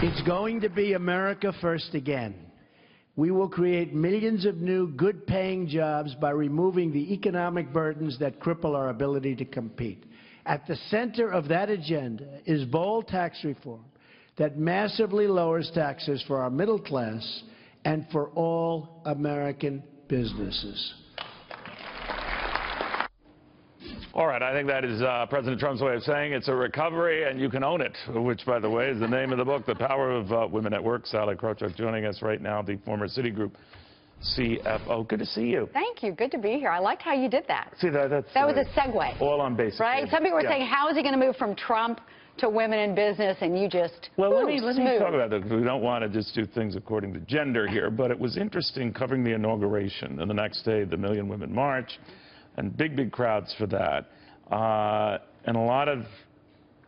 It's going to be America first again. We will create millions of new, good-paying jobs by removing the economic burdens that cripple our ability to compete. At the center of that agenda is bold tax reform that massively lowers taxes for our middle class and for all American businesses. All right, I think that is President Trump's way of saying it's a recovery and you can own it, which, by the way, is the name of the book, The Power of Women at Work. Sallie Krawcheck joining us right now, the former Citigroup CFO. Good to see you. Thank you. Good to be here. I liked how you did that. See, that was a segue. All on basic. Right? Some people were saying, how is he going to move from Trump to women in business, and you just Well, let me talk about that, because we don't want to just do things according to gender here, but it was interesting covering the inauguration, and the next day, the Million Women March, and big crowds for that. And a lot of,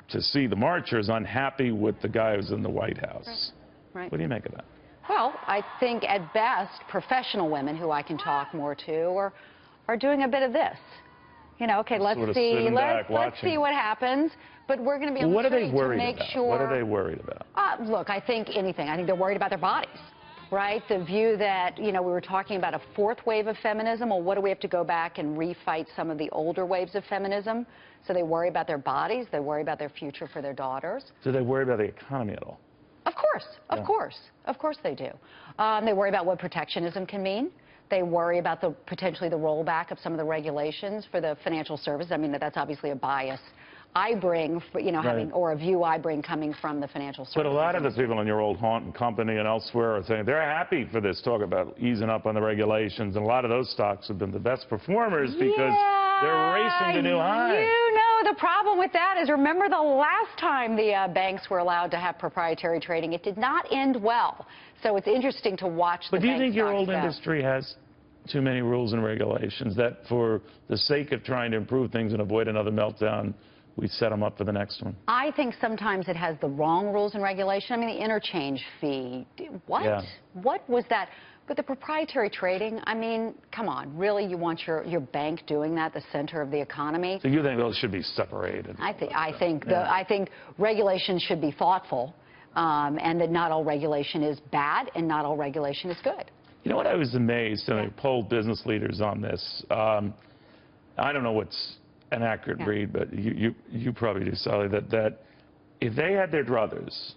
to see the marchers unhappy with the guy who's in the White House. Right. What do you make of that? Well, I think at best, professional women who I can talk more to are doing a bit of this. You know, okay, let's see what happens, but we're going to be on the street to make sure. What are they worried about? Look, I think anything. I think they're worried about their bodies. Right? The view that, you know, we were talking about a fourth wave of feminism. Well, what do we have to go back and refight some of the older waves of feminism? So they worry about their bodies. They worry about their future for their daughters. Do they worry about the economy at all? Of course. Of course they do. They worry about what protectionism can mean. They worry about potentially the rollback of some of the regulations for the financial services. I mean, that's obviously a bias I bring, you know, or a view I bring coming from the financial services. But a lot of the people in your old haunt and company and elsewhere are saying they're happy for this talk about easing up on the regulations, and a lot of those stocks have been the best performers because they're racing to new highs. You know, the problem with that is, remember the last time the banks were allowed to have proprietary trading, it did not end well. So it's interesting to watch the But do you think your old industry has too many rules and regulations that for the sake of trying to improve things and avoid another meltdown, we set them up for the next one? I think sometimes it has the wrong rules and regulation. I mean, the interchange fee. What? Yeah. What was that? But the proprietary trading, I mean, come on. Really, you want your bank doing that, the center of the economy? So you think those should be separated? I think regulation should be thoughtful, and that not all regulation is bad and not all regulation is good. You know what I was amazed, and I polled business leaders on this. I don't know what's an accurate read, but you probably do, Sallie, that if they had their druthers,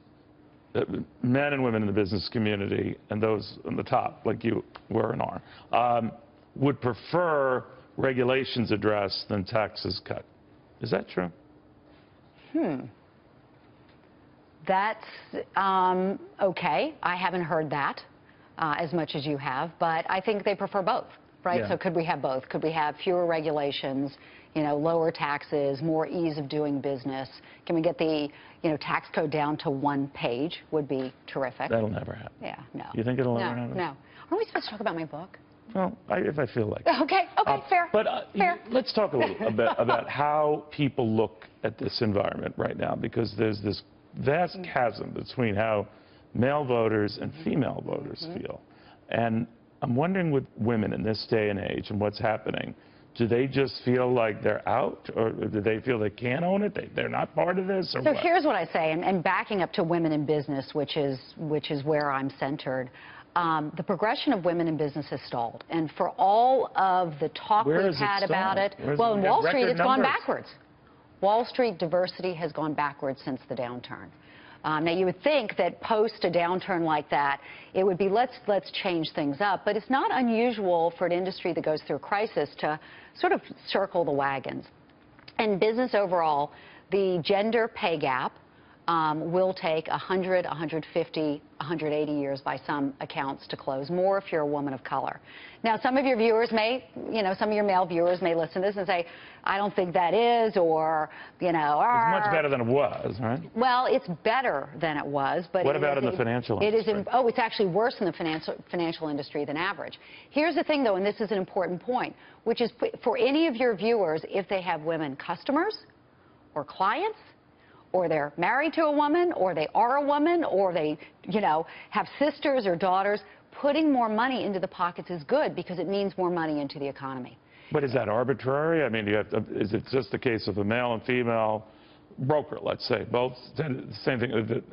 men and women in the business community and those on the top, like you were and are, would prefer regulations addressed than taxes cut. Is that true? That's okay. I haven't heard that as much as you have, but I think they prefer both. Right? Yeah. So could we have both? Could we have fewer regulations, you know, lower taxes, more ease of doing business? Can we get the, you know, tax code down to one page? Would be terrific. That'll never happen. Yeah, no. You think it'll never happen? No. Aren't we supposed to talk about my book? Well, if I feel like it. Okay, fair. But fair. Let's talk a little bit about how people look at this environment right now, because there's this vast chasm between how male voters and female voters feel. And I'm wondering, with women in this day and age and what's happening, do they just feel like they're out, or do they feel they can't own it? They're not part of this? Or so here's what I say, and backing up to women in business, which is where I'm centered. The progression of women in business has stalled, and for all of the talk we've had about it, well, in Wall Street it's gone backwards. Wall Street diversity has gone backwards since the downturn. Now, you would think that post a downturn like that, it would be let's change things up. But it's not unusual for an industry that goes through a crisis to sort of circle the wagons. In business overall, the gender pay gap will take 100, 150, 180 years by some accounts to close, more if you're a woman of color. Now, some of your viewers may, you know, some of your male viewers may listen to this and say, I don't think that is, or, you know, it's much better than it was, right? Well, it's better than it was, but what about in the financial industry? It's actually worse in the financial industry than average. Here's the thing, though, and this is an important point, which is for any of your viewers, if they have women customers or clients, or they're married to a woman, or they are a woman, or they, you know, have sisters or daughters, putting more money into the pockets is good because it means more money into the economy. But is that arbitrary? I mean, is it just the case of a male and female broker, let's say, both the same thing?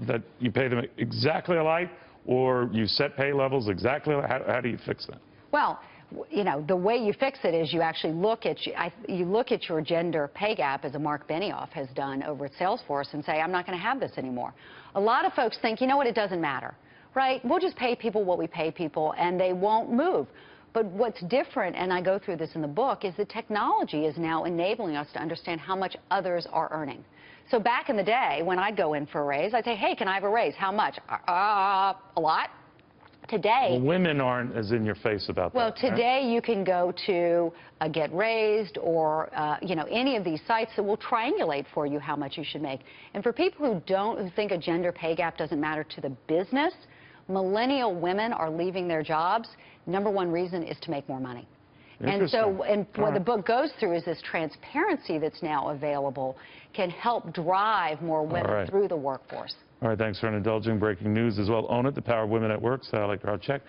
that you pay them exactly alike, or you set pay levels exactly alike? How do you fix that? Well, you know, the way you fix it is you actually look at your gender pay gap, as Mark Benioff has done over at Salesforce, and say, I'm not going to have this anymore. A lot of folks think, you know what, it doesn't matter, right? We'll just pay people what we pay people, and they won't move. But what's different, and I go through this in the book, is that technology is now enabling us to understand how much others are earning. So back in the day, when I'd go in for a raise, I'd say, hey, can I have a raise? How much? A lot. Today, well, women aren't as in your face about well, that. Well, today right? you can go to Get Raised or, you know, any of these sites that will triangulate for you how much you should make. And for people who think a gender pay gap doesn't matter to the business, millennial women are leaving their jobs. Number one reason is to make more money. And so, what the book goes through is this transparency that's now available can help drive more women through the workforce. All right, thanks for indulging breaking news as well. Own It, The Power of Women at Work, Sallie Krawcheck.